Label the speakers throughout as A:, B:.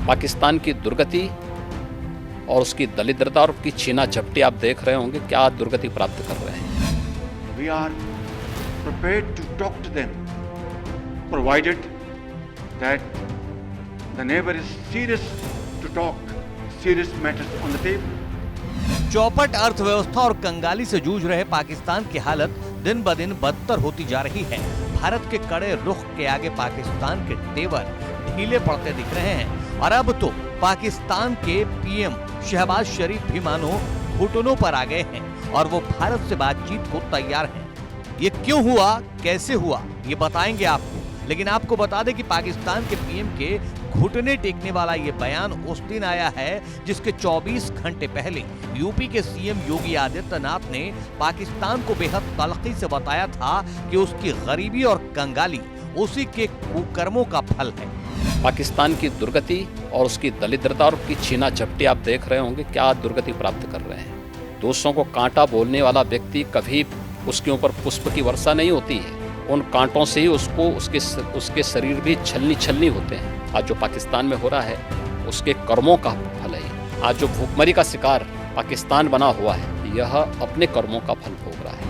A: पाकिस्तान की दुर्गति और उसकी दलिद्रता और उसकी छीना झपटी आप देख रहे होंगे क्या दुर्गति प्राप्त कर रहे हैं।
B: We are prepared to talk to them, provided that the neighbor is serious to talk serious matters on the table.
C: चौपट अर्थव्यवस्था और कंगाली से जूझ रहे पाकिस्तान की हालत दिन ब दिन बदतर होती जा रही है। भारत के कड़े रुख के आगे पाकिस्तान के तेवर ढीले पड़ते दिख रहे हैं और अब तो पाकिस्तान के पीएम शहबाज शरीफ भी मानो घुटनों पर आ गए हैं और वो भारत से बातचीत को तैयार हैं। ये क्यों हुआ, कैसे हुआ, ये बताएंगे आपको। लेकिन आपको बता दें कि पाकिस्तान के पीएम के घुटने टेकने वाला ये बयान उस दिन आया है जिसके 24 घंटे पहले यूपी के सीएम योगी आदित्यनाथ ने पाकिस्तान को बेहद तल्खी से बताया था कि उसकी गरीबी और कंगाली उसी के कुकर्मों का फल है।
A: पाकिस्तान की दुर्गति और उसकी दलिद्रता और उसकी छीना झपटी आप देख रहे होंगे क्या दुर्गति प्राप्त कर रहे हैं। दूसरों को कांटा बोलने वाला व्यक्ति कभी उसके ऊपर पुष्प की वर्षा नहीं होती है, उन कांटों से ही उसको उसके शरीर भी छलनी होते हैं। आज जो पाकिस्तान में हो रहा है उसके कर्मों का फल है। आज जो भूखमरी का शिकार पाकिस्तान बना हुआ है यह अपने कर्मों का फल भोग रहा है।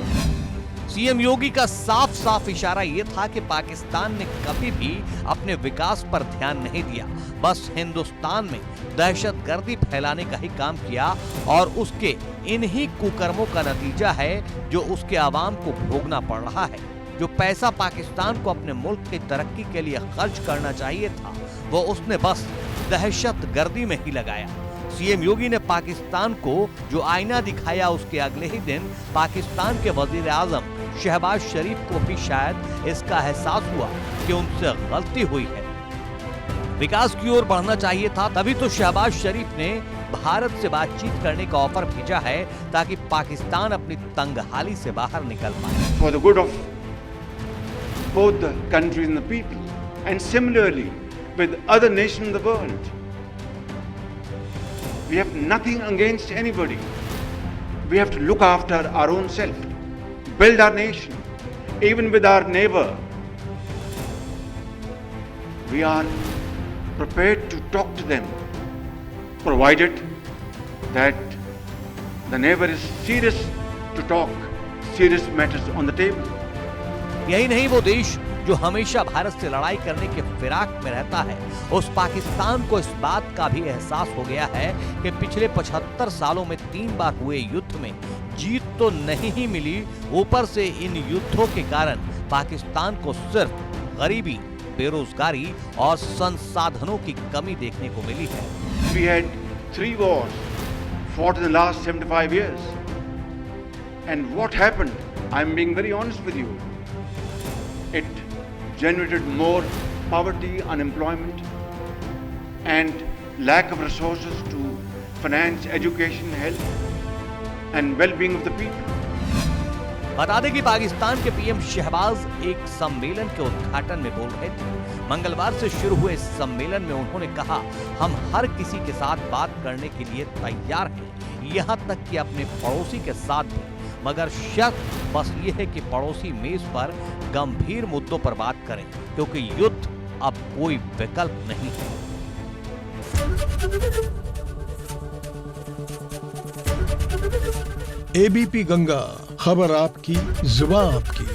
C: सीएम योगी का साफ साफ इशारा यह था कि पाकिस्तान ने कभी भी अपने विकास पर ध्यान नहीं दिया, बस हिंदुस्तान में दहशतगर्दी फैलाने का ही काम किया और उसके इन्हीं कुकर्मों का नतीजा है जो उसके आवाम को भोगना पड़ रहा है। जो पैसा पाकिस्तान को अपने मुल्क की तरक्की के लिए खर्च करना चाहिए था वो उसने बस दहशतगर्दी में ही लगाया। सीएम योगी ने पाकिस्तान को जो आईना दिखाया उसके अगले ही दिन पाकिस्तान के वजीर आजम शहबाज शरीफ को भी शायद इसका एहसास हुआ कि उनसे गलती हुई है। विकास की ओर बढ़ना चाहिए था, तभी तो शहबाज शरीफ ने भारत से बातचीत करने का ऑफर भेजा है ताकि पाकिस्तान अपनी तंगहाली से बाहर निकल पाए।
B: For the good of both the countries and the people, and similarly with other nations in the world. We have nothing against anybody. We have to look after our own self, build our nation, even with our neighbor. We are prepared to talk to them, provided that the neighbor is serious to talk serious matters on the table.
C: यही नहीं, वो देश जो हमेशा भारत से लड़ाई करने के फिराक में रहता है, उस पाकिस्तान को इस बात का भी एहसास हो गया है कि पिछले 75 सालों में 3 बार हुए युद्ध में जीत तो नहीं ही मिली, ऊपर से इन युद्धों के कारण पाकिस्तान को सिर्फ गरीबी, बेरोजगारी और संसाधनों की कमी देखने को मिली है।
B: We had 3 wars fought in the last 75 years. And what happened? I'm being very honest with you. It generated more poverty, unemployment, and lack of resources to finance education, health, and well-being of the people.
C: बता दें कि पाकिस्तान के PM Shahbaz एक सम्मेलन के उद्घाटन में बोल रहे थे। मंगलवार से शुरू हुए इस सम्मेलन में उन्होंने कहा, हम हर किसी के साथ बात करने के लिए तैयार हैं, यहाँ तक कि अपने पड़ोसी के साथ भी, मगर शर्त बस ये है कि पड़ोसी मेज पर गंभीर मुद्दों पर बात करें, क्योंकि युद्ध अब कोई विकल्प नहीं है।
D: एबीपी गंगा, खबर आपकी, जुबान आपकी।